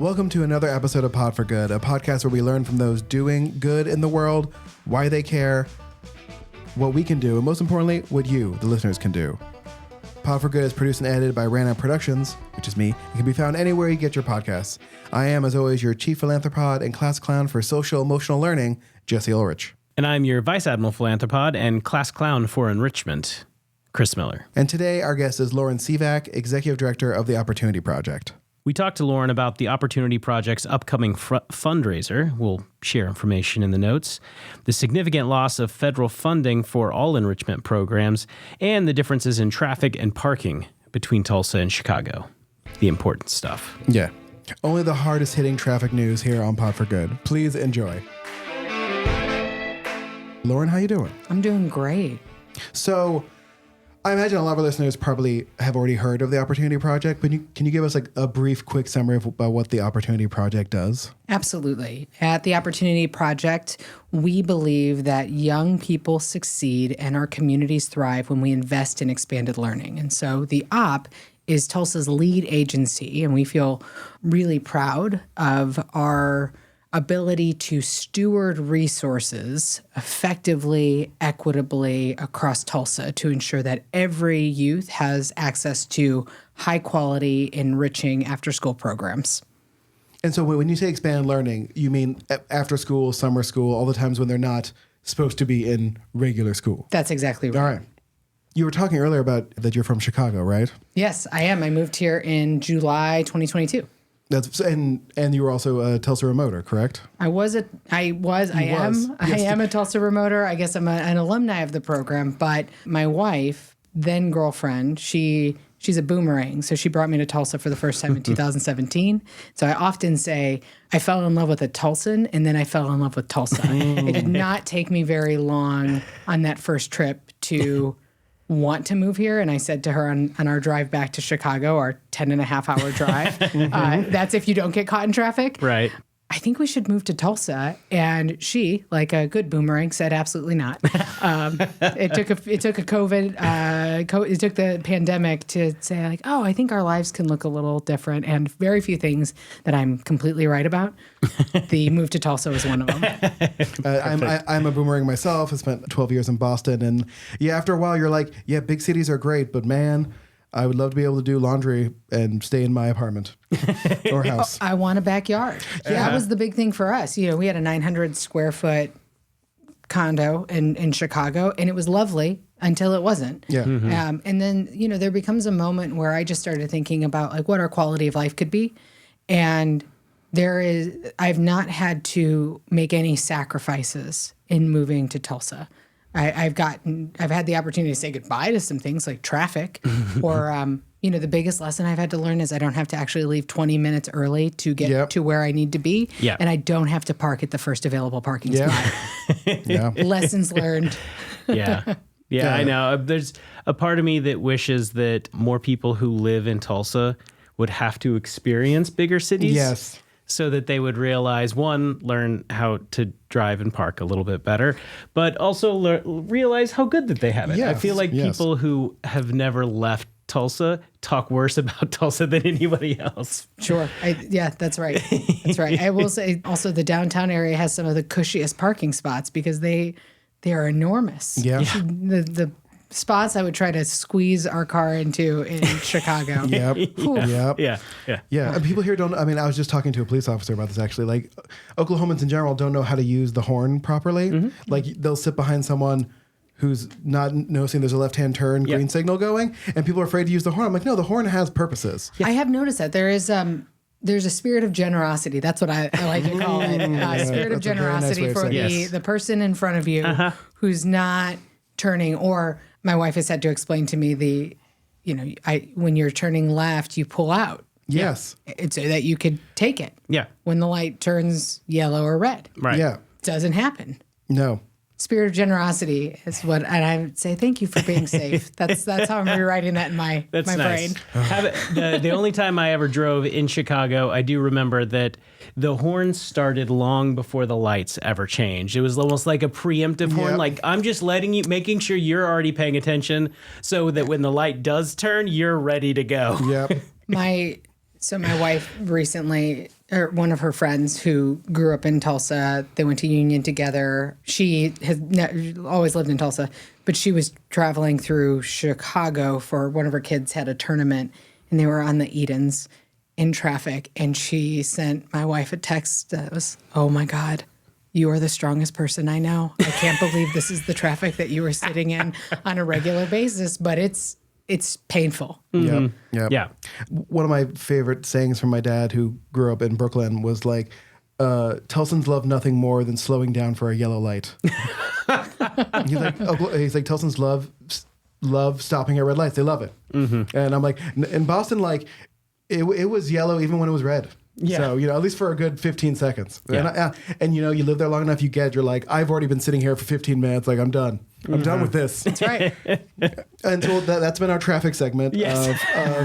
Welcome to another episode of Pod for Good, a podcast where we learn from those doing good in the world, why they care, what we can do, and most importantly, what you, the listeners, can do. Pod for Good is produced and edited by Rana Productions, which is me. It can be found anywhere you get your podcasts. I am, as always, your chief philanthropod and class clown for social emotional learning, Jesse Ulrich. And I'm your vice admiral philanthropod and class clown for enrichment, Chris Miller. And today, our guest is Lauren Sivak, executive director of the Opportunity Project. We talked to Lauren about the Opportunity Project's upcoming fundraiser. We'll share information in the notes. The significant loss of federal funding for all enrichment programs and the differences in traffic and parking between Tulsa and Chicago. The important stuff. Yeah. Only the hardest hitting traffic news here on Pod for Good. Please enjoy. Lauren, how you doing? I'm doing great. So, I imagine a lot of our listeners probably have already heard of the Opportunity Project, but can you give us like a brief, quick summary about what the Opportunity Project does? Absolutely. At the Opportunity Project, we believe that young people succeed and our communities thrive when we invest in expanded learning. And so the OP is Tulsa's lead agency, and we feel really proud of our ability to steward resources effectively, equitably across Tulsa to ensure that every youth has access to high-quality, enriching after-school programs. And so when you say expanded learning, you mean after school, summer school, all the times when they're not supposed to be in regular school? That's exactly right. All right. You were talking earlier about that you're from Chicago, right? Yes, I am. I moved here in July 2022. And you were also a Tulsa remoter, correct? I am a Tulsa remoter. I guess I'm an alumni of the program, but my wife, then girlfriend, she's a boomerang. So she brought me to Tulsa for the first time in 2017. So I often say I fell in love with a Tulsan and then I fell in love with Tulsa. It did not take me very long on that first trip to want to move here. And I said to her on our drive back to Chicago, our 10.5-hour drive, that's if you don't get caught in traffic. Right. I think we should move to Tulsa. And she, like a good boomerang, said absolutely not. It took the pandemic to say like, oh, I think our lives can look a little different, and very few things that I'm completely right about. The move to Tulsa was one of them. I'm a boomerang myself. I spent 12 years in Boston, and yeah, after a while, you're like, yeah, big cities are great, but man, I would love to be able to do laundry and stay in my apartment or house. I want a backyard. Yeah. That was the big thing for us. You know, we had a 900 square foot condo in Chicago, and it was lovely until it wasn't. Yeah. Mm-hmm. And then, you know, there becomes a moment where I just started thinking about like what our quality of life could be. And I've not had to make any sacrifices in moving to Tulsa. I've had the opportunity to say goodbye to some things like traffic, or the biggest lesson I've had to learn is I don't have to actually leave 20 minutes early to get to where I need to be, and I don't have to park at the first available parking spot. Lessons learned. Yeah, I know. There's a part of me that wishes that more people who live in Tulsa would have to experience bigger cities. Yes. So that they would realize, one, learn how to drive and park a little bit better, but also realize how good that they have it. Yes, I feel like people who have never left Tulsa talk worse about Tulsa than anybody else. Sure. That's right. That's right. I will say also the downtown area has some of the cushiest parking spots because they are enormous. Yeah. The spots I would try to squeeze our car into in Chicago. Yep. Yeah. And people here don't, I mean, I was just talking to a police officer about this actually. Like, Oklahomans in general don't know how to use the horn properly. Mm-hmm. Like, they'll sit behind someone who's not noticing there's a left-hand turn green signal going, and people are afraid to use the horn. I'm like, no, the horn has purposes. I have noticed that there's a spirit of generosity. That's what I like to call it. Spirit of generosity for the person in front of you who's not turning, or my wife has had to explain to me when you're turning left, you pull out. Yes. It's so that you could take it. Yeah. When the light turns yellow or red. Right. Yeah. Doesn't happen. No. Spirit of generosity is what, and I would say thank you for being safe. That's how I'm rewriting that in my nice. brain. The only time I ever drove in Chicago, I do remember that the horn started long before the lights ever changed. It was almost like a preemptive horn. Like, I'm just making sure you're already paying attention so that when the light does turn, you're ready to go. Yep. So my wife recently or one of her friends who grew up in Tulsa. They went to Union together. She has always lived in Tulsa, but she was traveling through Chicago for one of her kids had a tournament, and they were on the Edens in traffic. And she sent my wife a text that was, "Oh my God, you are the strongest person I know. I can't believe this is the traffic that you are sitting in on a regular basis, but it's painful." Yep. Yep. Yeah. One of my favorite sayings from my dad, who grew up in Brooklyn, was like, Tulsans love nothing more than slowing down for a yellow light. he's like, Tulsans love stopping at red lights. They love it. Mm-hmm. And I'm like, in Boston, like, it was yellow even when it was red. Yeah. So, at least for a good 15 seconds. Yeah. And you live there long enough, you're like, I've already been sitting here for 15 minutes. Like, I'm done. I'm done with this. That's right. And so that's been our traffic segment Yes. of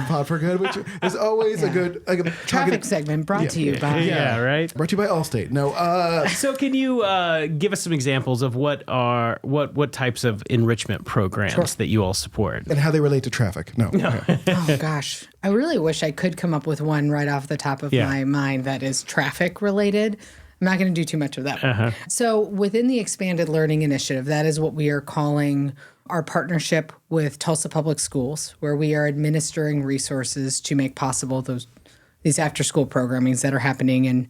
Pod for Good, which is always a good Traffic segment brought to you by... Yeah, right. Brought to you by Allstate. No, So can you give us some examples of what types of enrichment programs that you all support? and how they relate to traffic. No. Okay. Oh, gosh. I really wish I could come up with one right off the top of my mind that is traffic related. I'm not going to do too much of that. So within the Expanded Learning Initiative, that is what we are calling our partnership with Tulsa Public Schools, where we are administering resources to make possible these after-school programmings that are happening in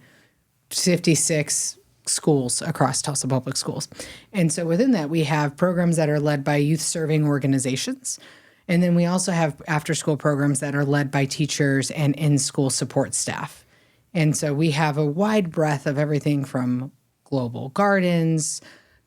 56 schools across Tulsa Public Schools. And so within that, we have programs that are led by youth-serving organizations. And then we also have after-school programs that are led by teachers and in-school support staff. And so we have a wide breadth of everything from Global Gardens,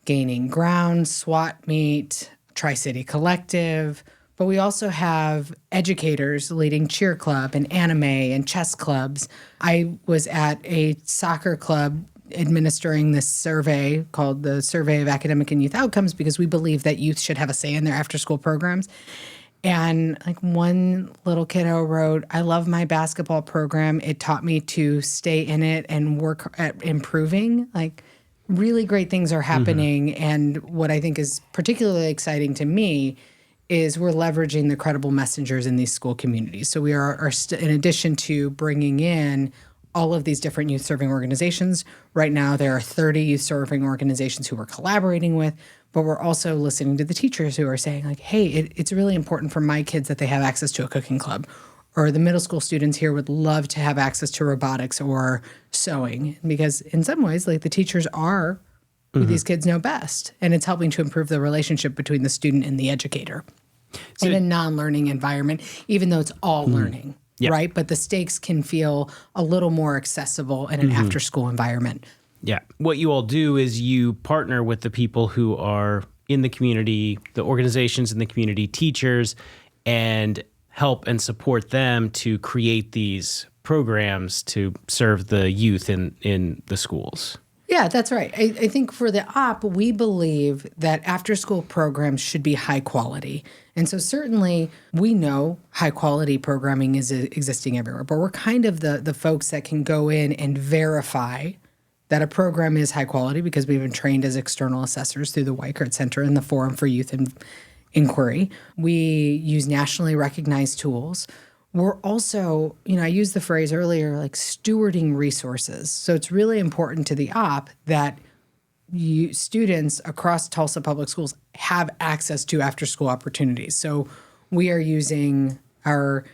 Gaining Ground, SWAT Meet, Tri-City Collective, but we also have educators leading cheer club and anime and chess clubs. I was at a soccer club administering this survey called the Survey of Academic and Youth Outcomes because we believe that youth should have a say in their after-school programs. And like one little kiddo wrote, "I love my basketball program. It taught me to stay in it and work at improving." Like really great things are happening. And what I think is particularly exciting to me is we're leveraging the credible messengers in these school communities. So we are in addition to bringing in all of these different youth-serving organizations, right now there are 30 youth-serving organizations who we're collaborating with, but we're also listening to the teachers who are saying like, hey, it's really important for my kids that they have access to a cooking club, or the middle school students here would love to have access to robotics or sewing, because in some ways, like the teachers are who these kids know best, and it's helping to improve the relationship between the student and the educator in a non-learning environment, even though it's all learning, right? But the stakes can feel a little more accessible in an after-school environment. Yeah. What you all do is you partner with the people who are in the community, the organizations in the community, teachers, and help and support them to create these programs to serve the youth in the schools. Yeah, that's right. I think for the op, we believe that after-school programs should be high quality. And so certainly we know high-quality programming is existing everywhere, but we're kind of the folks that can go in and verify that a program is high quality because we've been trained as external assessors through the Weichert Center and the Forum for Youth Inquiry. We use nationally recognized tools. We're also, I used the phrase earlier, like stewarding resources. So it's really important to the op that students across Tulsa Public Schools have access to after-school opportunities. So we are using our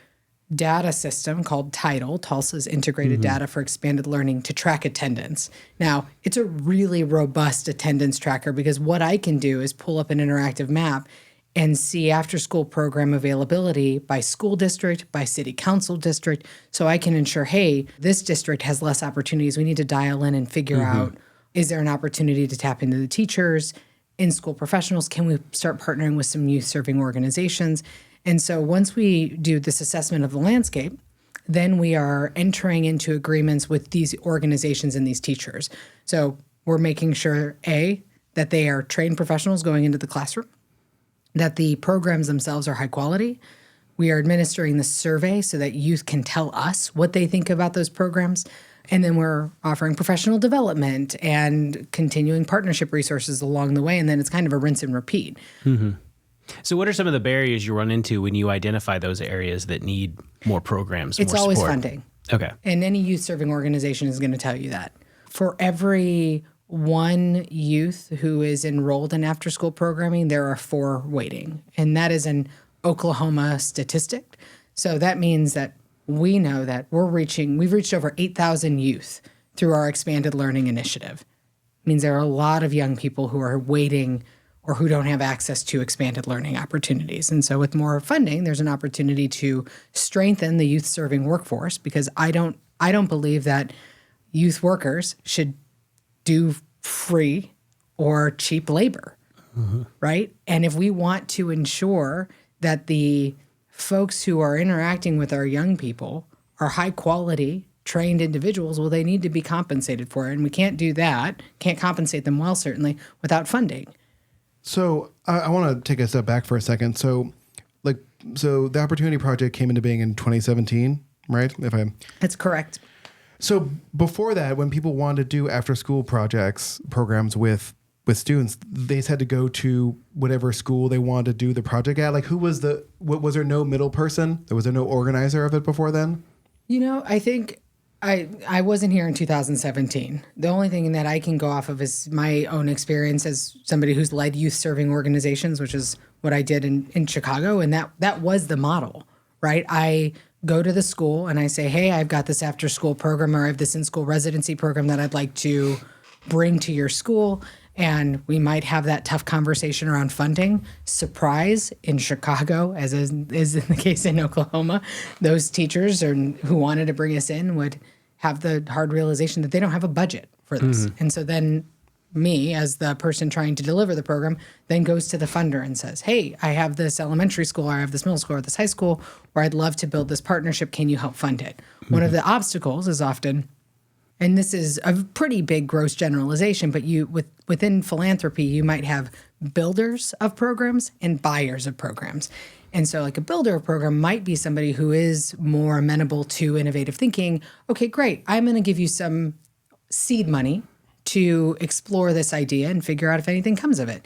data system called TIDAL, Tulsa's Integrated Data for Expanded Learning, to track attendance. Now, it's a really robust attendance tracker because what I can do is pull up an interactive map and see after-school program availability by school district, by city council district, so I can ensure, hey, this district has less opportunities. We need to dial in and figure out, is there an opportunity to tap into the teachers, in-school professionals? Can we start partnering with some youth-serving organizations? And so once we do this assessment of the landscape, then we are entering into agreements with these organizations and these teachers. So we're making sure, A, that they are trained professionals going into the classroom, that the programs themselves are high quality. We are administering the survey so that youth can tell us what they think about those programs. And then we're offering professional development and continuing partnership resources along the way. And then it's kind of a rinse and repeat. So what are some of the barriers you run into when you identify those areas that need more programs, It's more always support? funding. Okay. And any youth serving organization is going to tell you that. For every one youth who is enrolled in after school programming, there are 4 waiting. And that is an Oklahoma statistic. So that means that we know that we've reached over 8,000 youth through our expanded learning initiative. It means there are a lot of young people who are waiting or who don't have access to expanded learning opportunities. And so with more funding, there's an opportunity to strengthen the youth serving workforce, because I don't believe that youth workers should do free or cheap labor, right? And if we want to ensure that the folks who are interacting with our young people are high quality, trained individuals, well, they need to be compensated for it. And we can't do that, can't compensate them well, certainly, without funding. So I want to take a step back for a second. So the Opportunity Project came into being in 2017, right? That's correct. So before that, when people wanted to do after school programs with students, they just had to go to whatever school they wanted to do the project at. Like, who was was there no middle person? Was there no organizer of it before then? I think I wasn't here in 2017. The only thing that I can go off of is my own experience as somebody who's led youth serving organizations, which is what I did in Chicago. And that was the model, right? I go to the school and I say, hey, I've got this after school program, or I have this in-school residency program that I'd like to bring to your school. And we might have that tough conversation around funding. Surprise, in Chicago, as is in the case in Oklahoma, those teachers who wanted to bring us in would have the hard realization that they don't have a budget for this. And so then me, as the person trying to deliver the program, then goes to the funder and says, hey, I have this elementary school, or I have this middle school, or this high school, where I'd love to build this partnership. Can you help fund it? One of the obstacles is often, and this is a pretty big gross generalization, but within philanthropy, you might have builders of programs and buyers of programs. And so like a builder of program might be somebody who is more amenable to innovative thinking. Okay, great. I'm going to give you some seed money to explore this idea and figure out if anything comes of it.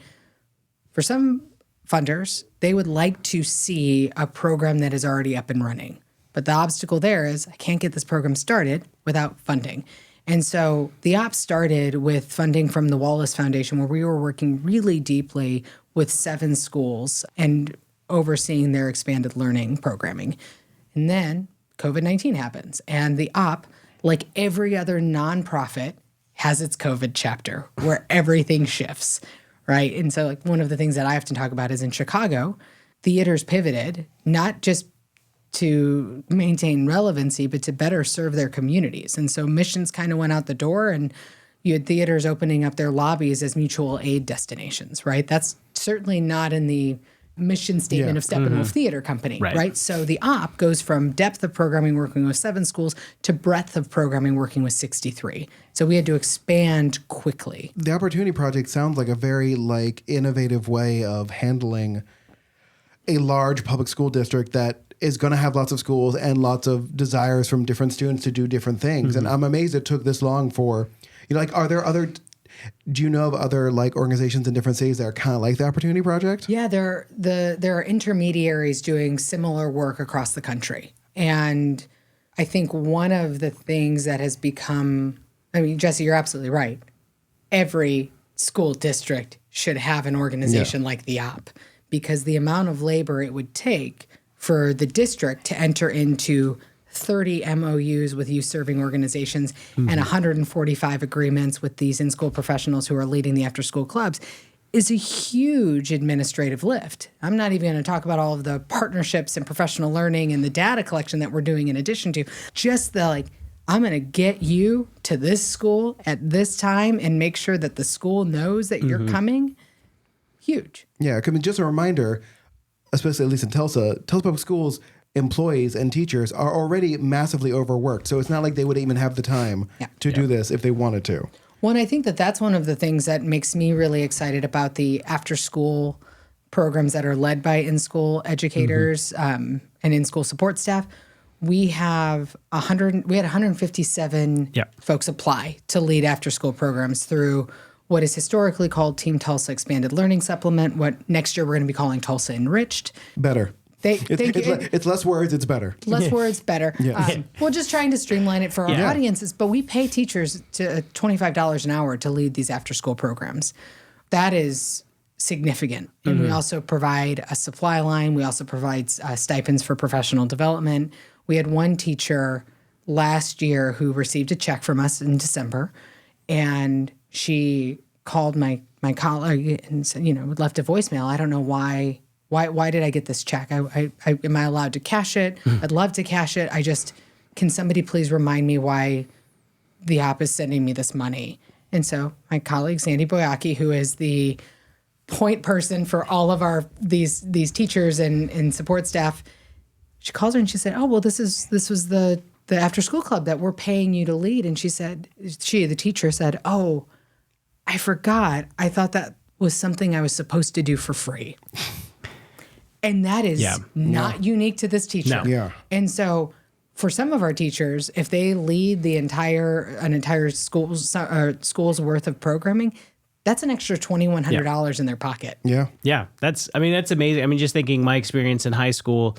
For some funders, they would like to see a program that is already up and running. But the obstacle there is I can't get this program started without funding. And so the op started with funding from the Wallace Foundation, where we were working really deeply with 7 schools and overseeing their expanded learning programming. And then COVID-19 happens, and the op, like every other nonprofit, has its COVID chapter where everything shifts, right? And so like one of the things that I often talk about is in Chicago, theaters pivoted, not just to maintain relevancy, but to better serve their communities. And so missions kind of went out the door, and you had theaters opening up their lobbies as mutual aid destinations, right? That's certainly not in the mission statement of Steppenwolf Theater Company, right? So the op goes from depth of programming working with 7 schools to breadth of programming working with 63. So we had to expand quickly. The Opportunity Project sounds like a very innovative way of handling a large public school district that is going to have lots of schools and lots of desires from different students to do different things. And I'm amazed it took this long for, are there other, do you know of other organizations in different cities that are kind of like the Opportunity Project? Yeah, there are intermediaries doing similar work across the country. And I think one of the things that has become, Jesse, you're absolutely right. Every school district should have an organization like the op, because the amount of labor it would take for the district to enter into 30 MOUs with youth serving organizations and 145 agreements with these in-school professionals who are leading the after-school clubs is a huge administrative lift. I'm not even going to talk about all of the partnerships and professional learning and the data collection that we're doing in addition to just the I'm going to get you to this school at this time and make sure that the school knows that you're coming. Huge. Yeah, just a reminder, especially at least in Tulsa Public Schools employees and teachers are already massively overworked. So it's not like they would even have the time to do this if they wanted to. Well, and I think that's one of the things that makes me really excited about the after-school programs that are led by in-school educators and in-school support staff. We had 157 folks apply to lead after-school programs through what is historically called Team Tulsa Expanded Learning Supplement, what next year we're going to be calling Tulsa Enriched. Better. It's less words, it's better. Less words, better. We're just trying to streamline it for our audiences, but we pay teachers to $25 an hour to lead these after-school programs. That is significant. And we also provide a supply line. We also provide stipends for professional development. We had one teacher last year who received a check from us in December, and she called my colleague and said, left a voicemail. I don't know why did I get this check? Am I allowed to cash it? I'd love to cash it. Can somebody please remind me why the op is sending me this money? And so my colleague, Sandy Boyaki, who is the point person for all of these teachers and support staff, she calls her and she said, oh, well, this was the after school club that we're paying you to lead. And the teacher said, oh, I forgot. I thought that was something I was supposed to do for free. And that is not unique to this teacher. No. Yeah. And so for some of our teachers, if they lead an entire school's worth of programming, that's an extra $2,100 in their pocket. Yeah. Yeah, that's amazing. I mean, just thinking my experience in high school,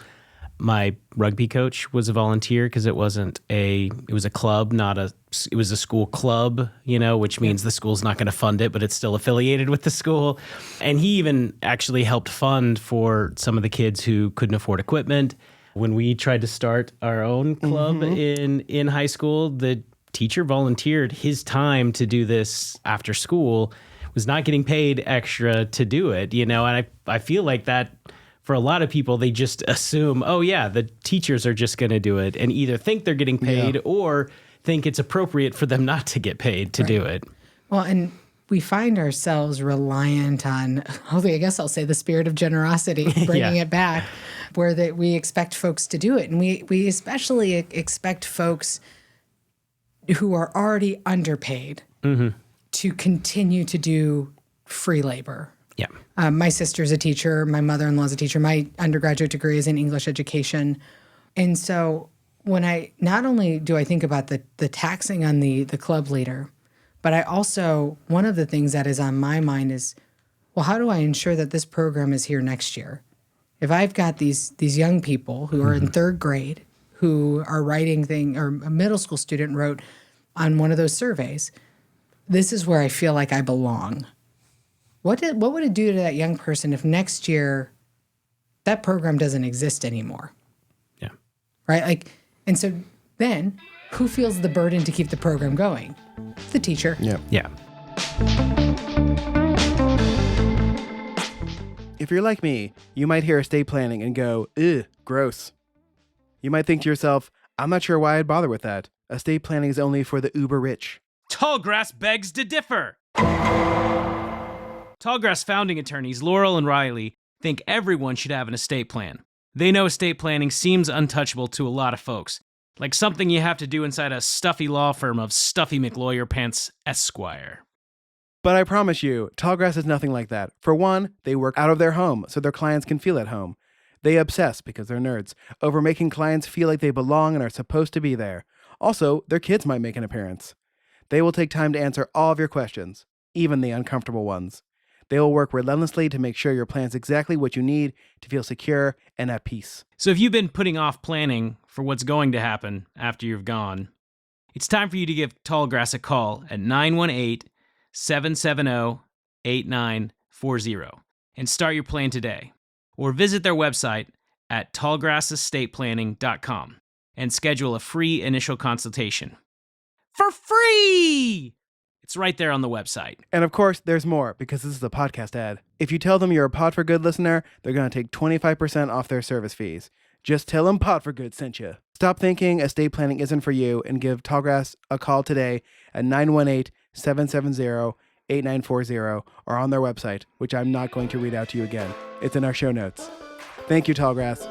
my rugby coach was a volunteer because it was a club, it was a school club, which means the school's not going to fund it, but it's still affiliated with the school. And he even actually helped fund for some of the kids who couldn't afford equipment. When we tried to start our own club in high school, the teacher volunteered his time to do this after school, was not getting paid extra to do it, and I feel like that for a lot of people, they just assume, oh yeah, the teachers are just going to do it and either think they're getting paid or think it's appropriate for them not to get paid to do it. Well, and we find ourselves reliant on, I guess I'll say the spirit of generosity, bringing it back, where we expect folks to do it. And we especially expect folks who are already underpaid to continue to do free labor. Yeah. My sister's a teacher. My mother-in-law's a teacher. My undergraduate degree is in English education. And so not only do I think about the taxing on the club leader, but I also, one of the things that is on my mind is, well, how do I ensure that this program is here next year? If I've got these young people who are in third grade who are writing or a middle school student wrote on one of those surveys, this is where I feel like I belong. What would it do to that young person if next year that program doesn't exist anymore? Yeah. Right? And so then who feels the burden to keep the program going? The teacher. Yeah. Yeah. If you're like me, you might hear estate planning and go, ugh, gross. You might think to yourself, I'm not sure why I'd bother with that. Estate planning is only for the uber rich. Tallgrass begs to differ. Tallgrass founding attorneys Laurel and Riley think everyone should have an estate plan. They know estate planning seems untouchable to a lot of folks, like something you have to do inside a stuffy law firm of Stuffy McLawyer Pants Esquire. But I promise you, Tallgrass is nothing like that. For one, they work out of their home so their clients can feel at home. They obsess, because they're nerds, over making clients feel like they belong and are supposed to be there. Also, their kids might make an appearance. They will take time to answer all of your questions, even the uncomfortable ones. They will work relentlessly to make sure your plan's exactly what you need to feel secure and at peace. So if you've been putting off planning for what's going to happen after you've gone, it's time for you to give Tallgrass a call at 918-770-8940 and start your plan today. Or visit their website at tallgrassesstateplanning.com and schedule a free initial consultation. For free! It's right there on the website. And of course, there's more, because this is a podcast ad. If you tell them you're a Pod for Good listener, they're going to take 25% off their service fees. Just tell them Pod for Good sent you. Stop thinking estate planning isn't for you and give Tallgrass a call today at 918-770-8940 or on their website, which I'm not going to read out to you again. It's in our show notes. Thank you, Tallgrass.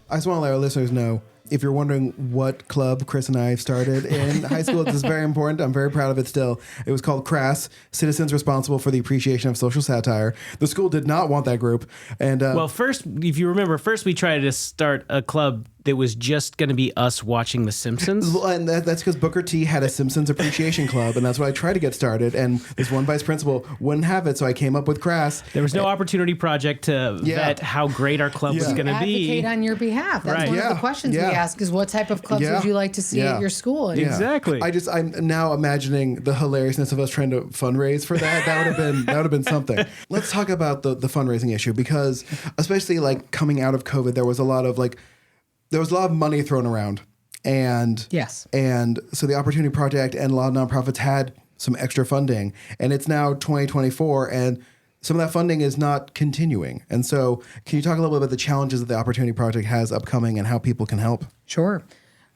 I just want to let our listeners know, if you're wondering what club Chris and I started in high school, this is very important. I'm very proud of it still. It was called CRASS, Citizens Responsible for the Appreciation of Social Satire. The school did not want that group. And well, first, if you remember, we tried to start a club that was just going to be us watching The Simpsons. Well, and that's because Booker T had a Simpsons appreciation club, and that's what I tried to get started. And this one vice principal wouldn't have it, so I came up with Crass. There was no opportunity project to vet how great our club was going to be. Advocate on your behalf. That's one of the questions we ask is what type of clubs would you like to see at your school? And Exactly. I'm now imagining the hilariousness of us trying to fundraise for that. That would have been something. Let's talk about the fundraising issue, because especially like coming out of COVID, there was a lot of money thrown around. And so the Opportunity Project and a lot of nonprofits had some extra funding, and it's now 2024 and some of that funding is not continuing. And so can you talk a little bit about the challenges that the Opportunity Project has upcoming and how people can help? Sure.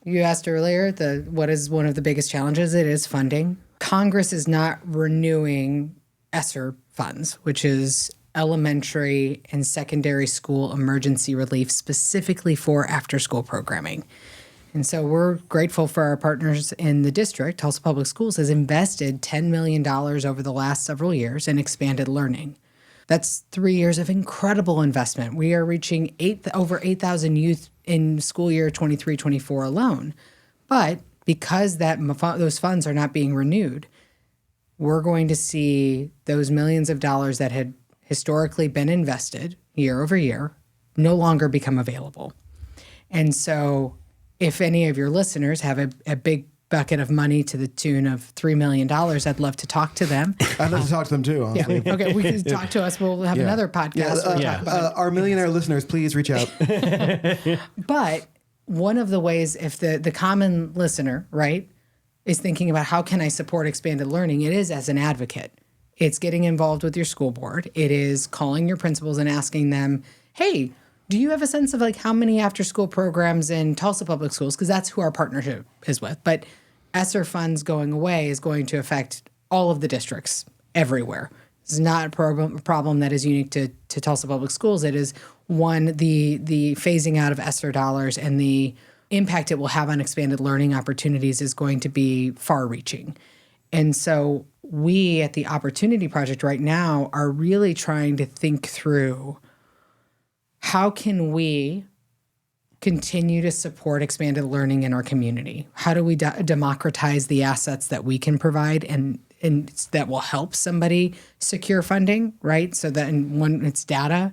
You asked earlier, what is one of the biggest challenges? It is funding. Congress is not renewing ESSER funds, which is elementary and secondary school emergency relief specifically for after-school programming. And so we're grateful for our partners in the district. Tulsa Public Schools has invested $10 million over the last several years in expanded learning. That's 3 years of incredible investment. We are reaching over 8,000 youth in school year 23-24 alone. But because those funds are not being renewed, we're going to see those millions of dollars that had historically been invested year over year no longer become available. And so if any of your listeners have a big bucket of money to the tune of $3 million, I'd love to talk to them. I'd love to talk to them too, honestly. Yeah. Okay, we can talk to us. We'll have another podcast. Where talk about our millionaire listeners, please reach out. But one of the ways, if the common listener, right, is thinking about how can I support expanded learning, it is as an advocate. It's getting involved with your school board. It is calling your principals and asking them, hey, do you have a sense of like how many after-school programs in Tulsa Public Schools? Because that's who our partnership is with. But ESSER funds going away is going to affect all of the districts everywhere. It's not a problem that is unique to Tulsa Public Schools. It is, one, the phasing out of ESSER dollars and the impact it will have on expanded learning opportunities is going to be far-reaching. And so we at the Opportunity Project right now are really trying to think through how can we continue to support expanded learning in our community? How do we democratize the assets that we can provide and that will help somebody secure funding, right? So that it's data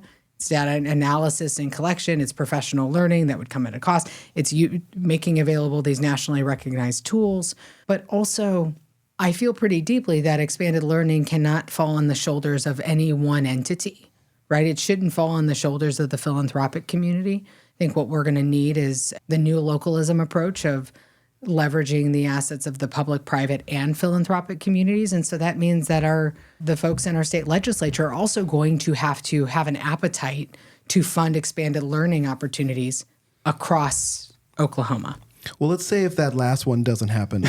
analysis and collection, it's professional learning that would come at a cost. It's you making available these nationally recognized tools, but also I feel pretty deeply that expanded learning cannot fall on the shoulders of any one entity, right? It shouldn't fall on the shoulders of the philanthropic community. I think what we're going to need is the new localism approach of leveraging the assets of the public, private, and philanthropic communities. And so that means that the folks in our state legislature are also going to have an appetite to fund expanded learning opportunities across Oklahoma. Well, let's say if that last one doesn't happen.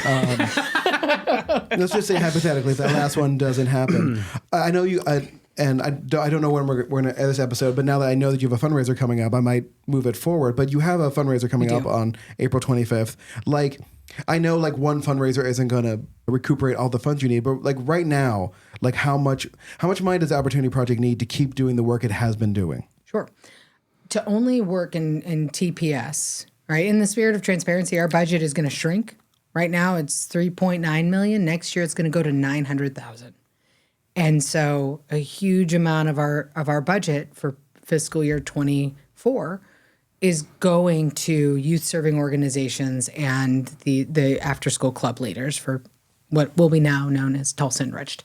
Let's just say hypothetically, if that last one doesn't happen. I know you... And I don't know when we're going to end this episode, but now that I know that you have a fundraiser coming up, I might move it forward. But you have a fundraiser coming up on April 25th. Like, I know like one fundraiser isn't going to recuperate all the funds you need, but like right now, like how much money does the Opportunity Project need to keep doing the work it has been doing? Sure. To only work in TPS, right? In the spirit of transparency, our budget is going to shrink. Right now, it's $3.9 million. Next year, it's going to go to $900,000. And so a huge amount of our budget for fiscal year 24 is going to youth-serving organizations and the after-school club leaders for what will be now known as Tulsa Enriched.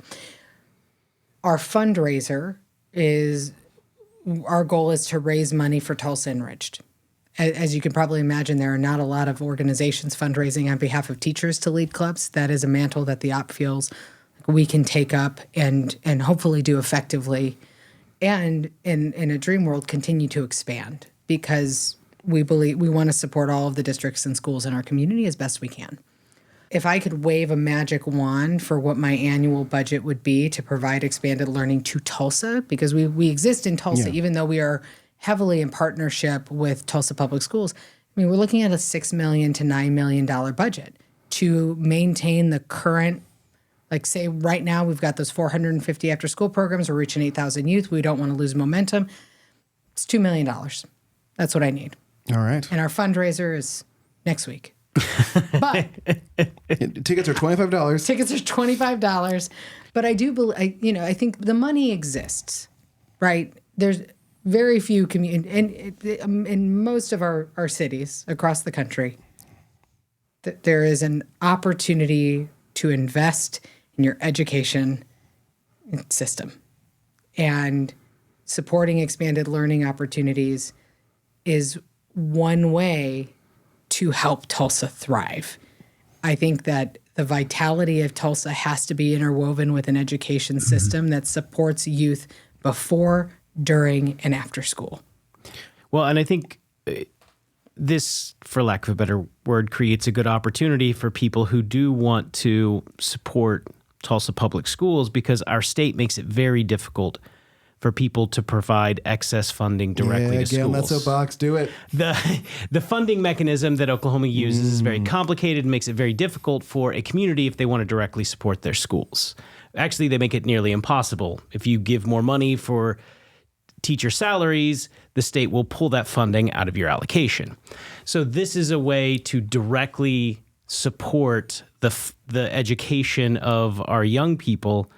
Our fundraiser our goal is to raise money for Tulsa Enriched. As you can probably imagine, there are not a lot of organizations fundraising on behalf of teachers to lead clubs. That is a mantle that the op feels we can take up and hopefully do effectively, and in a dream world continue to expand, because we believe we want to support all of the districts and schools in our community as best we can. If I could wave a magic wand for what my annual budget would be to provide expanded learning to Tulsa, because we exist in Tulsa, even though we are heavily in partnership with Tulsa Public Schools, I mean, we're looking at a $6 million to $9 million budget to maintain the current. Like, say, right now, we've got those 450 after-school programs. We're reaching 8,000 youth. We don't want to lose momentum. It's $2 million. That's what I need. All right. And our fundraiser is next week. But Tickets are $25. tickets are $25. But I do believe, I think the money exists, right? There's very few in most of our cities across the country, that there is an opportunity to invest in your education system. And supporting expanded learning opportunities is one way to help Tulsa thrive. I think that the vitality of Tulsa has to be interwoven with an education system that supports youth before, during, and after school. Well, and I think this, for lack of a better word, creates a good opportunity for people who do want to support Tulsa public schools, because our state makes it very difficult for people to provide excess funding directly to schools. That soapbox, do it. The funding mechanism that Oklahoma uses is very complicated and makes it very difficult for a community if they want to directly support their schools. Actually, they make it nearly impossible. If you give more money for teacher salaries, the state will pull that funding out of your allocation. So this is a way to directly support the education of our young people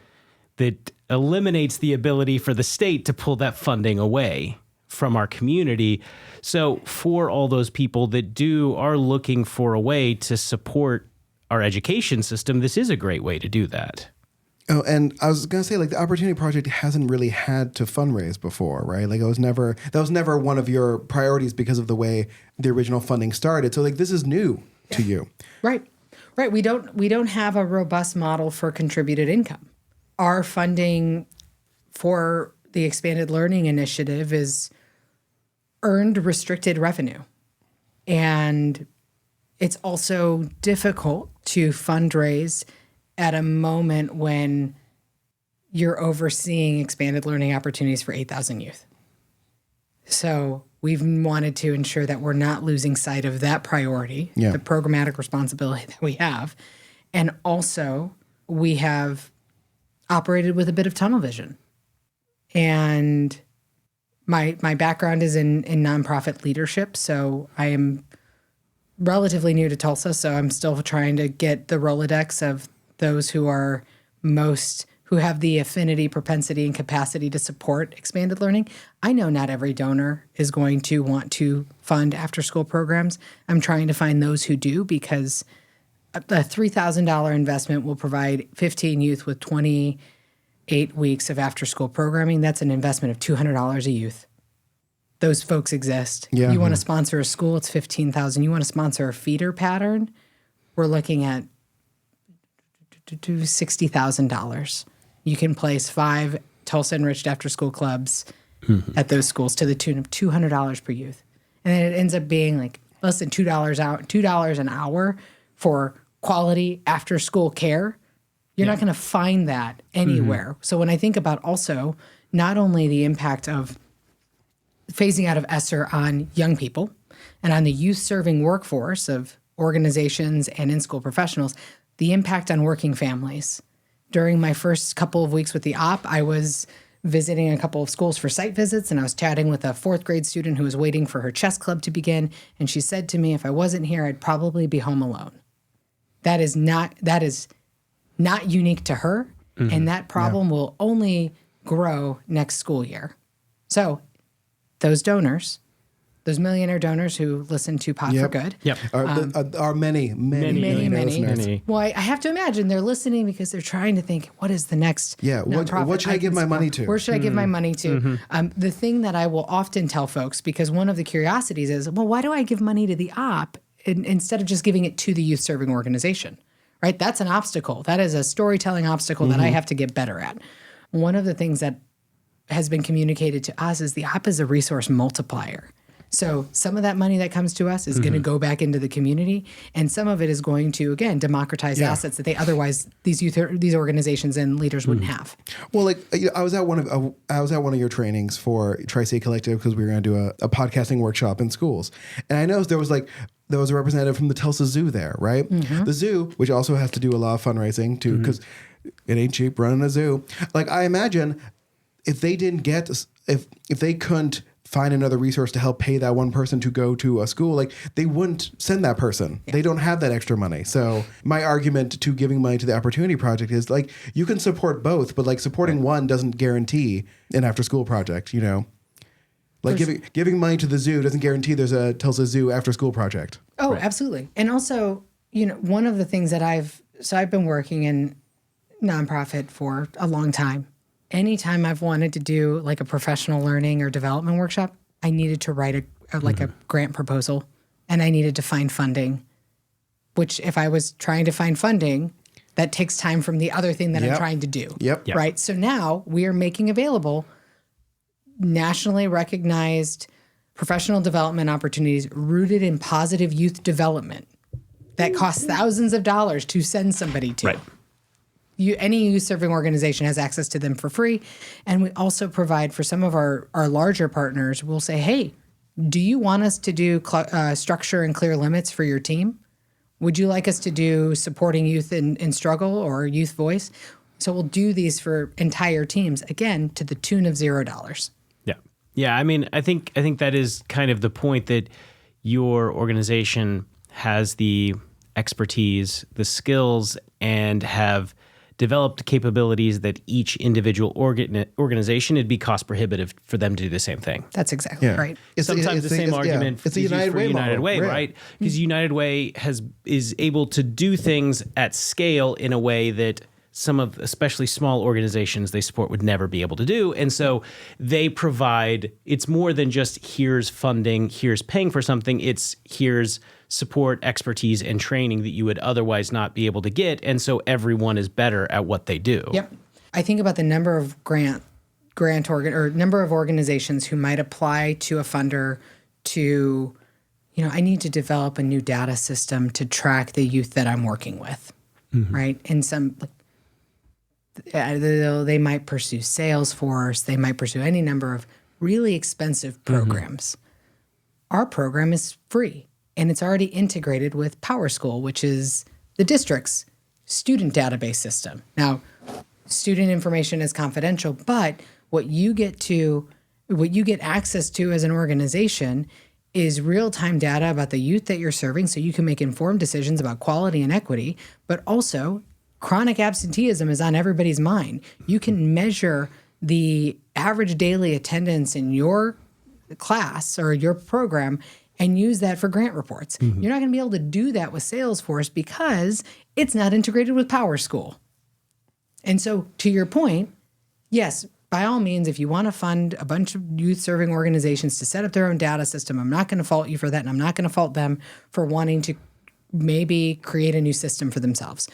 that eliminates the ability for the state to pull that funding away from our community. So for all those people that are looking for a way to support our education system, this is a great way to do that. Oh, and I was going to say, like, the Opportunity Project hasn't really had to fundraise before, right? Like, that was never one of your priorities because of the way the original funding started. So, like, this is new to you. Right. We don't have a robust model for contributed income. Our funding for the Expanded Learning Initiative is earned restricted revenue. And it's also difficult to fundraise at a moment when you're overseeing expanded learning opportunities for 8,000 youth. So we've wanted to ensure that we're not losing sight of that priority, the programmatic responsibility that we have. And also, we have operated with a bit of tunnel vision. And my background is in nonprofit leadership, so I am relatively new to Tulsa, so I'm still trying to get the Rolodex of those who have the affinity, propensity, and capacity to support expanded learning. I know not every donor is going to want to fund after-school programs. I'm trying to find those who do, because a $3,000 investment will provide 15 youth with 28 weeks of after-school programming. That's an investment of $200 a youth. Those folks exist. Yeah. You want to sponsor a school, it's $15,000. You want to sponsor a feeder pattern, we're looking at $60,000. You can place 5 Tulsa enriched after-school clubs at those schools to the tune of $200 per youth, and then it ends up being like less than $2 an hour for quality after-school care. You're not going to find that anywhere. So when I think about also not only the impact of phasing out of ESSER on young people and on the youth-serving workforce of organizations and in-school professionals, the impact on working families. During my first couple of weeks with the OP, I was visiting a couple of schools for site visits, and I was chatting with a 4th grade student who was waiting for her chess club to begin, and she said to me, if I wasn't here, I'd probably be home alone. That is not unique to her, and that problem will only grow next school year. So those donors, those millionaire donors who listen to Pot for Good, are many listeners. Well, I have to imagine they're listening because they're trying to think, what is the next nonprofit what should I give my money to? Where should I give my money to? The thing that I will often tell folks, because one of the curiosities is, well, why do I give money to the OP instead of just giving it to the youth-serving organization? Right? That's an obstacle. That is a storytelling obstacle that I have to get better at. One of the things that has been communicated to us is the OP is a resource multiplier. So some of that money that comes to us is going to go back into the community, and some of it is going to, again, democratize assets that they otherwise these organizations and leaders wouldn't have. Well, like, I was at one of your trainings for Tri-State Collective because we were going to do a podcasting workshop in schools, and I noticed there was a representative from the Tulsa Zoo there, right? The zoo, which also has to do a lot of fundraising too, because it ain't cheap running a zoo. Like, I imagine if they couldn't find another resource to help pay that one person to go to a school, like they wouldn't send that person. Yeah. They don't have that extra money. So my argument to giving money to the Opportunity Project is like, you can support both, but like supporting one doesn't guarantee an after school project, you know? Like giving money to the zoo doesn't guarantee there's a Tulsa Zoo after school project. Oh, absolutely. And also, you know, one of the things that I've been working in nonprofit for a long time. Anytime I've wanted to do like a professional learning or development workshop, I needed to write a grant proposal, and I needed to find funding, which if I was trying to find funding, that takes time from the other thing that I'm trying to do. Yep. Right. So now we are making available nationally recognized professional development opportunities rooted in positive youth development that costs thousands of dollars to send somebody to. Right. Any youth-serving organization has access to them for free. And we also provide for some of our larger partners, we'll say, hey, do you want us to do structure and clear limits for your team? Would you like us to do supporting youth in struggle or youth voice? So we'll do these for entire teams, again, to the tune of $0. Yeah. Yeah, I mean, I think that is kind of the point, that your organization has the expertise, the skills, and have developed capabilities that each individual organization, it'd be cost prohibitive for them to do the same thing. That's exactly right. Sometimes the same argument it's a United Way model. United Way, right? Because United Way is able to do things at scale in a way that some of, especially small organizations they support, would never be able to do. And so they provide, it's more than just here's funding, here's paying for something, it's here's support, expertise, and training that you would otherwise not be able to get. And so everyone is better at what they do. Yep. I think about the number of number of organizations who might apply to a funder to, you know, I need to develop a new data system to track the youth that I'm working with, right? And some, they might pursue Salesforce, they might pursue any number of really expensive programs. Our program is free. And it's already integrated with PowerSchool, which is the district's student database system. Now, student information is confidential, but what you get access to as an organization is real-time data about the youth that you're serving, so you can make informed decisions about quality and equity, but also chronic absenteeism is on everybody's mind. You can measure the average daily attendance in your class or your program and use that for grant reports. You're not going to be able to do that with Salesforce because it's not integrated with PowerSchool. And so, to your point, yes, by all means, if you want to fund a bunch of youth-serving organizations to set up their own data system, I'm not going to fault you for that, and I'm not going to fault them for wanting to maybe create a new system for themselves.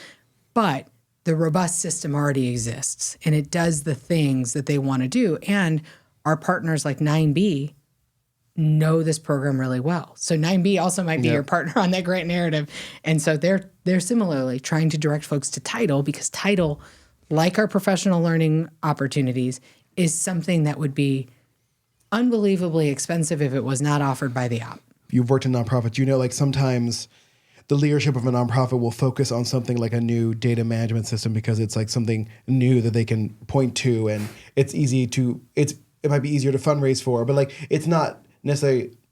But the robust system already exists, and it does the things that they want to do. And our partners like 9B know this program really well. So 9B also might be your partner on that grant narrative. And so they're similarly trying to direct folks to Title, because Title, like our professional learning opportunities, is something that would be unbelievably expensive if it was not offered by the op. You've worked in nonprofits. You know, like sometimes the leadership of a nonprofit will focus on something like a new data management system because it's like something new that they can point to, and it's easy to, it might be easier to fundraise for, but like it's not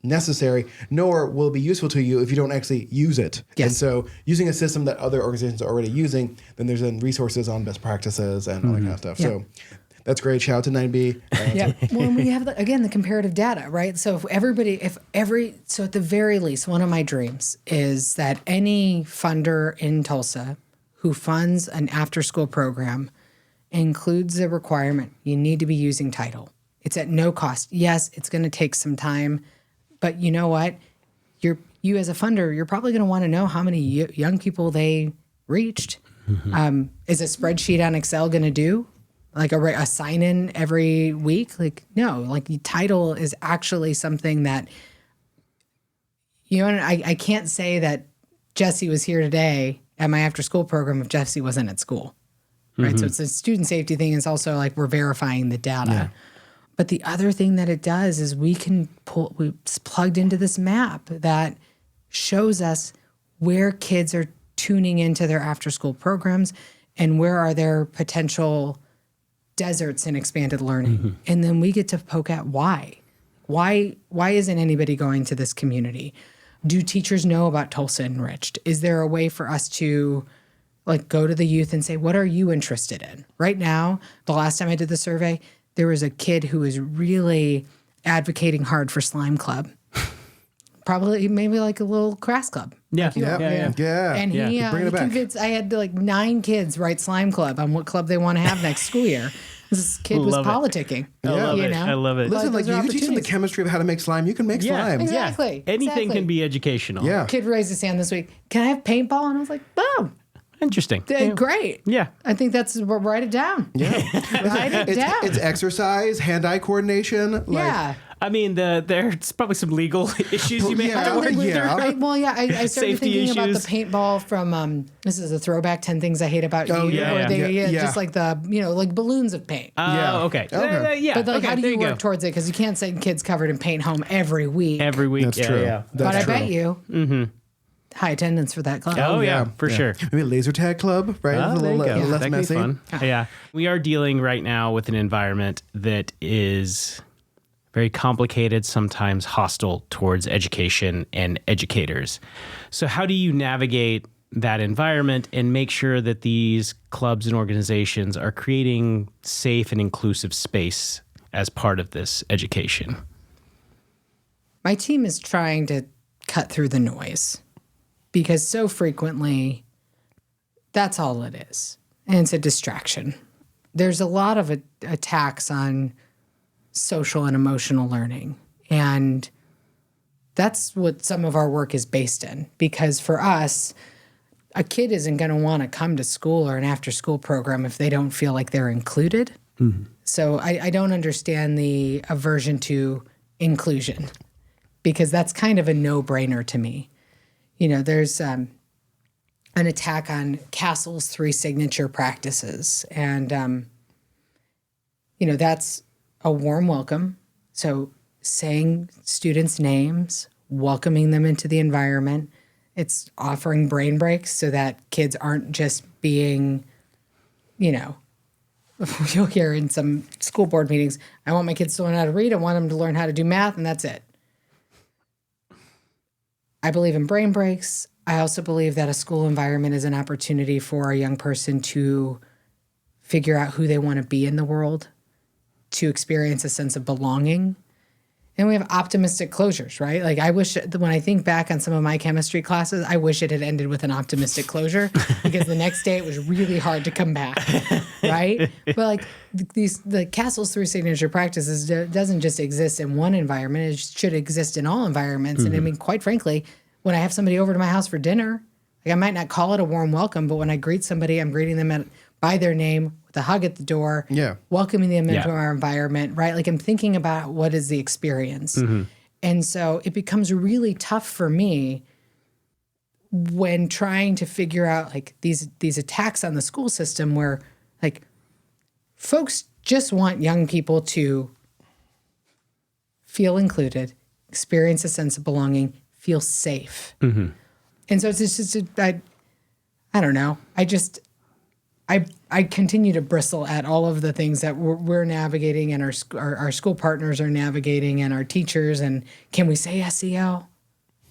necessary, nor will it be useful to you if you don't actually use it. Yes. And so using a system that other organizations are already using, then there's then resources on best practices and all that kind of stuff. Yeah. So that's great. Shout out to 9B. Yeah. Well, we have, the comparative data, right? So so at the very least, one of my dreams is that any funder in Tulsa who funds an after-school program includes a requirement. You need to be using Title. It's at no cost. Yes, it's going to take some time, but you know what? You as a funder, you're probably going to want to know how many young people they reached. Is a spreadsheet on Excel going to do? Like a sign-in every week? Like, no. Like, Title is actually something that, and I can't say that Jesse was here today at my after-school program if Jesse wasn't at school, right? So it's a student safety thing. It's also like we're verifying the data. Yeah. But the other thing that it does is we plugged into this map that shows us where kids are tuning into their after-school programs and where are their potential deserts in expanded learning. And then we get to poke at why. Why isn't anybody going to this community? Do teachers know about Tulsa Enriched? Is there a way for us to like go to the youth and say, what are you interested in? Right now, the last time I did the survey, there was a kid who was really advocating hard for Slime Club. Probably maybe like a little crass club. Yeah. Like you all. Yeah. And he Bring it back. convinced, I had like 9 kids write Slime Club on what club they want to have next school year. This kid was Love it. politicking. I love you it. know? I love it. Listen, like those you are can teach them the opportunities. chemistry of how to make slime. You can make slime. Exactly. Anything Exactly. can be educational. Yeah. Kid raised his hand this week. Can I have paintball? And I was like, boom. Interesting. Great. Yeah. I think that's, write it down. Yeah. Write it down. It's exercise, hand-eye coordination. Like, Yeah. I mean, there's probably some legal issues you may Yeah. have to work Yeah. I started Safety thinking about the issues. paintball from, this is a throwback, 10 Things I Hate About Oh, You. yeah, Or yeah. they, Yeah. just like the, like balloons of paint. Yeah. Okay. Okay. Yeah. but like, okay, how do there you go. work towards it? Because you can't send kids covered in paint home every week. Every week. That's yeah, true. Yeah. That's but I true. bet you high attendance for that club. Oh, yeah, for sure. Maybe a laser tag club, right? Oh, It's a there you little go. less That could be messy. fun. Yeah. We are dealing right now with an environment that is very complicated, sometimes hostile towards education and educators. So how do you navigate that environment and make sure that these clubs and organizations are creating safe and inclusive space as part of this education? My team is trying to cut through the noise because so frequently that's all it is. And it's a distraction. There's a lot of attacks on social and emotional learning. And that's what some of our work is based in. Because for us, a kid isn't going to want to come to school or an after-school program if they don't feel like they're included. Mm-hmm. So I don't understand the aversion to inclusion because that's kind of a no-brainer to me. You know, there's an attack on Castle's 3 signature practices. And, that's a warm welcome. So saying students' names, welcoming them into the environment. It's offering brain breaks so that kids aren't just being, you'll hear in some school board meetings, I want my kids to learn how to read, I want them to learn how to do math, and that's it. I believe in brain breaks. I also believe that a school environment is an opportunity for a young person to figure out who they want to be in the world, to experience a sense of belonging. And we have optimistic closures, right? Like I wish, when I think back on some of my chemistry classes, I wish it had ended with an optimistic closure because the next day it was really hard to come back, right? But like the Castle's 3 signature practices doesn't just exist in one environment. It should exist in all environments. And I mean, quite frankly, when I have somebody over to my house for dinner, like I might not call it a warm welcome, but when I greet somebody, I'm greeting them by their name, with a hug at the door, welcoming them into our environment, right? Like I'm thinking about what is the experience. Mm-hmm. And so it becomes really tough for me when trying to figure out like these attacks on the school system where like folks just want young people to feel included, experience a sense of belonging, feel safe. Mm-hmm. And so it's just I don't know. I continue to bristle at all of the things that we're navigating and our school partners are navigating and our teachers. And can we say SEL?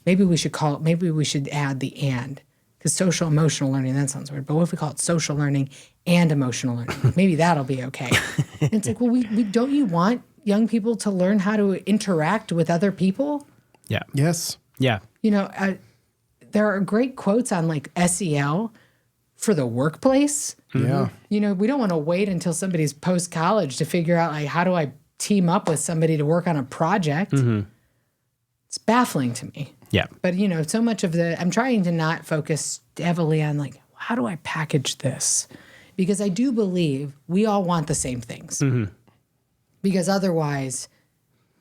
Maybe we should add the and. Because social emotional learning, that sounds weird. But what if we call it social learning and emotional learning? Maybe that'll be okay. And it's like, well, we don't you want young people to learn how to interact with other people? Yeah. Yes. Yeah. There are great quotes on like SEL for the workplace. Yeah. We don't want to wait until somebody's post-college to figure out like, how do I team up with somebody to work on a project? Mm-hmm. It's baffling to me. Yeah. But, so much of I'm trying to not focus heavily on like, how do I package this? Because I do believe we all want the same things. Mm-hmm. Because otherwise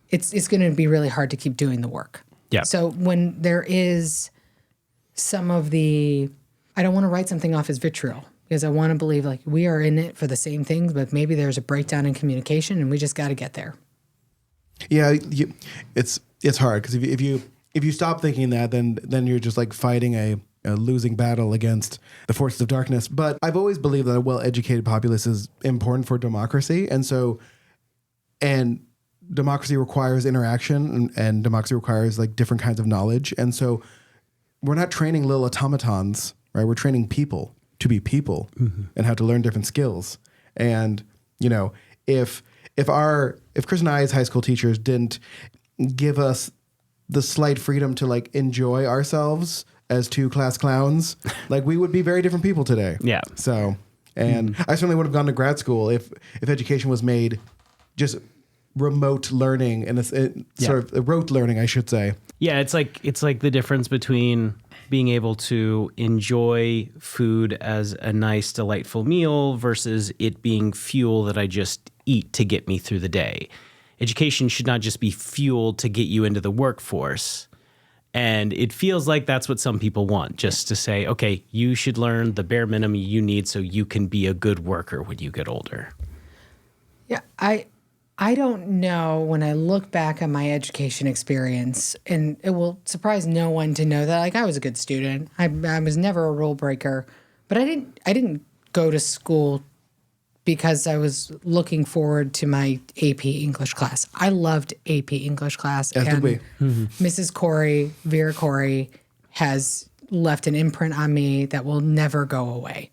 it's going to be really hard to keep doing the work. Yeah. So when there is some of I don't want to write something off as vitriol because I want to believe like we are in it for the same things, but maybe there's a breakdown in communication and we just got to get there. Yeah, it's hard because if you stop thinking that, then you're just like fighting a losing battle against the forces of darkness. But I've always believed that a well-educated populace is important for democracy, and democracy requires interaction and democracy requires like different kinds of knowledge. And so we're not training little automatons, right? We're training people to be people and how to learn different skills. And, you know, if Chris and I's high school teachers didn't give us the slight freedom to like enjoy ourselves as two class clowns, like we would be very different people today. Yeah. So, and I certainly would have gone to grad school if education was made just remote learning and sort of rote learning, I should say. Yeah, it's like the difference between being able to enjoy food as a nice, delightful meal versus it being fuel that I just eat to get me through the day. Education should not just be fuel to get you into the workforce. And it feels like that's what some people want, just to say, okay, you should learn the bare minimum you need so you can be a good worker when you get older. Yeah, I don't know when I look back on my education experience, and it will surprise no one to know that like I was a good student. I was never a rule breaker, but I didn't go to school because I was looking forward to my AP English class. I loved AP English class. As did we. Mrs. Corey, Vera Corey, has left an imprint on me that will never go away.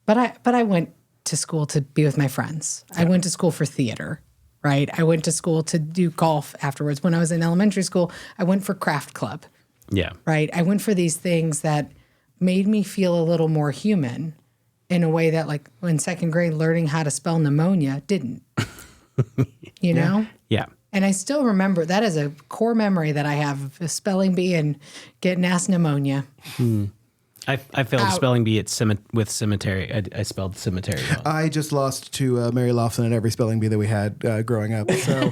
But I went to school to be with my friends. I went to school for theater, right? I went to school to do golf afterwards. When I was in elementary school, I went for craft club. Yeah. Right? I went for these things that made me feel a little more human in a way that, like, in second grade, learning how to spell pneumonia didn't. You know? Yeah. And I still remember that as a core memory that I have of spelling bee and getting ass pneumonia. I failed spelling bee with cemetery. I spelled cemetery wrong. I just lost to Mary Laughlin at every spelling bee that we had growing up. So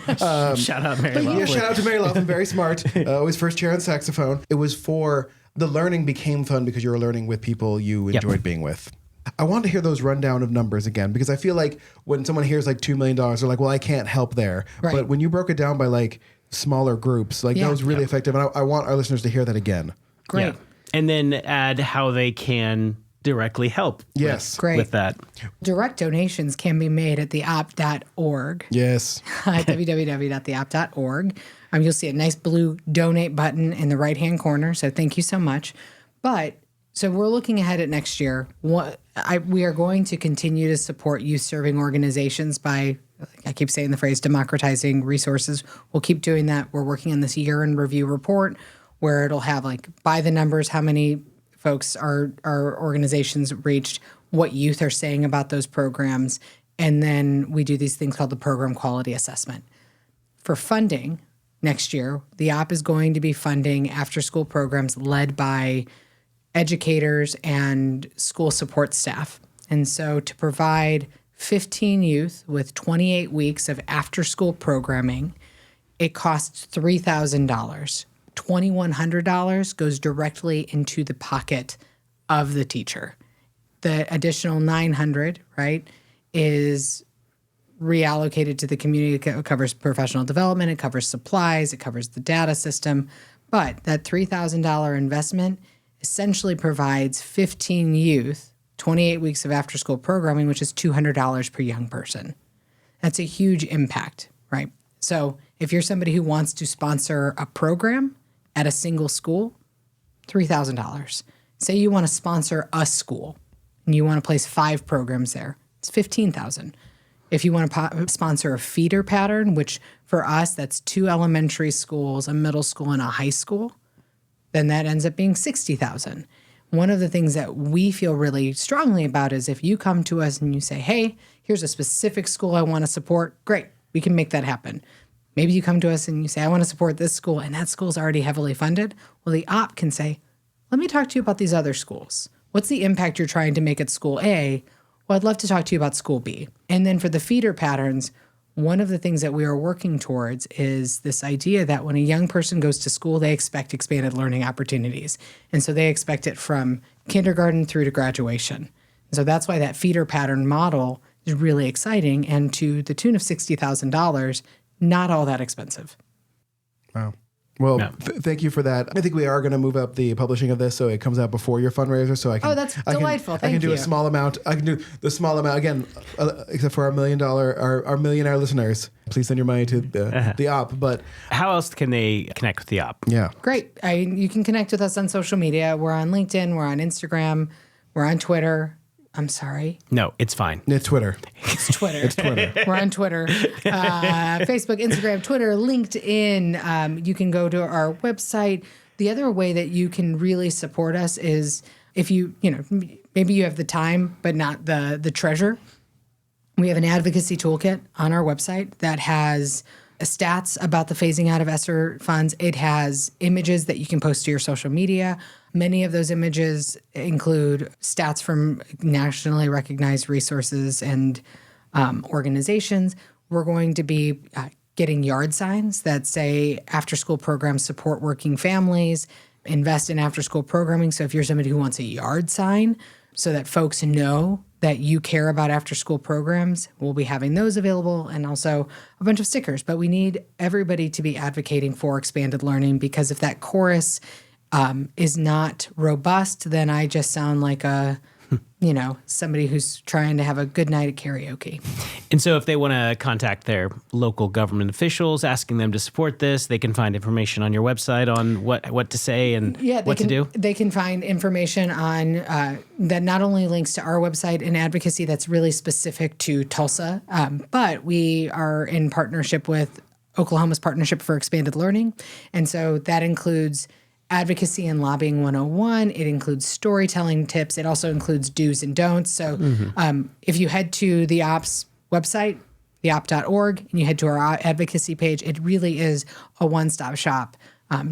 Shout out Mary Laughlin. yeah, shout out to Mary Laughlin. Very smart. Always first chair on saxophone. It was for the learning became fun because you were learning with people you enjoyed being with. I want to hear those rundown of numbers again because I feel like when someone hears like $2 million, they're like, well, I can't help there. Right. But when you broke it down by like smaller groups, like that was really effective. And I want our listeners to hear that again. Great. Yeah. And then add how they can directly help with that. Direct donations can be made at theop.org. Yes. www.theop.org. You'll see a nice blue donate button in the right-hand corner. So thank you so much. So we're looking ahead at next year. We are going to continue to support youth-serving organizations by, I keep saying the phrase, democratizing resources. We'll keep doing that. We're working on this year-in-review report where it'll have, like, by the numbers, how many folks our organizations reached, what youth are saying about those programs, and then we do these things called the program quality assessment. For funding next year, the OP is going to be funding after-school programs led by educators and school support staff. And so to provide 15 youth with 28 weeks of after-school programming, it costs $3,000. $2,100 goes directly into the pocket of the teacher. The additional $900, right, is reallocated to the community. It covers professional development, it covers supplies, it covers the data system. But that $3,000 investment essentially provides 15 youth, 28 weeks of after-school programming, which is $200 per young person. That's a huge impact, right? So if you're somebody who wants to sponsor a program at a single school, $3,000. Say you want to sponsor a school and you want to place 5 programs there, it's $15,000. If you want to sponsor a feeder pattern, which for us, that's 2 elementary schools, a middle school, and a high school, then that ends up being $60,000. One of the things that we feel really strongly about is if you come to us and you say, hey, here's a specific school I want to support, great, we can make that happen. Maybe you come to us and you say, I want to support this school, and that school's already heavily funded. Well, the OP can say, let me talk to you about these other schools. What's the impact you're trying to make at school A? Well, I'd love to talk to you about school B. And then for the feeder patterns, one of the things that we are working towards is this idea that when a young person goes to school, they expect expanded learning opportunities. And so they expect it from kindergarten through to graduation. And so that's why that feeder pattern model is really exciting and to the tune of $60,000, not all that expensive. Wow. Well, thank you for that. I think we are going to move up the publishing of this so it comes out before your fundraiser. So I can. Oh, that's delightful. I can do a small amount. I can do the small amount again, except for our millionaire listeners. Please send your money to the op. But how else can they connect with the op? Yeah, great. You can connect with us on social media. We're on LinkedIn. We're on Instagram. We're on Twitter. I'm sorry. No, it's fine. It's Twitter. It's Twitter. It's Twitter. We're on Twitter, Facebook, Instagram, Twitter, LinkedIn. You can go to our website. The other way that you can really support us is if maybe you have the time, but not the treasure. We have an advocacy toolkit on our website that has stats about the phasing out of ESSER funds. It has images that you can post to your social media. Many of those images include stats from nationally recognized resources and organizations. We're going to be getting yard signs that say after-school programs support working families, invest in after-school programming. So if you're somebody who wants a yard sign so that folks know that you care about after-school programs, we'll be having those available, and also a bunch of stickers. But we need everybody to be advocating for expanded learning, because if that chorus is not robust, then I just sound like somebody who's trying to have a good night at karaoke. And so if they want to contact their local government officials, asking them to support this, they can find information on your website on what to say and what to do? They can find information on that not only links to our website and advocacy that's really specific to Tulsa, but we are in partnership with Oklahoma's Partnership for Expanded Learning. And so that includes Advocacy and Lobbying 101. It includes storytelling tips. It also includes do's and don'ts. So if you head to the OPS website, theop.org, and you head to our advocacy page, it really is a one-stop shop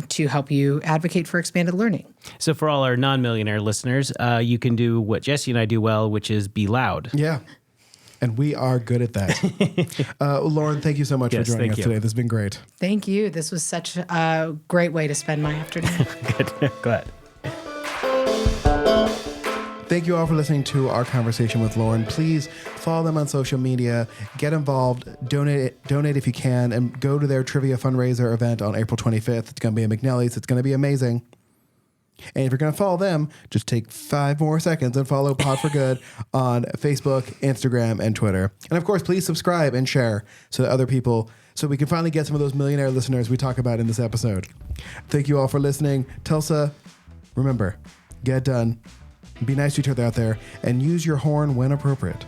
to help you advocate for expanded learning. So for all our non-millionaire listeners, you can do what Jesse and I do well, which is be loud. Yeah. And we are good at that. Lauren, thank you so much for joining us today. This has been great. Thank you. This was such a great way to spend my afternoon. Good. Glad. Thank you all for listening to our conversation with Lauren. Please follow them on social media, get involved, donate if you can, and go to their trivia fundraiser event on April 25th. It's going to be at McNally's. It's going to be amazing. And if you're going to follow them, just take 5 more seconds and follow Pod for Good on Facebook, Instagram, and Twitter. And of course, please subscribe and share so that other people, so we can finally get some of those millionaire listeners we talk about in this episode. Thank you all for listening. Tulsa, remember, get done, be nice to each other out there, and use your horn when appropriate.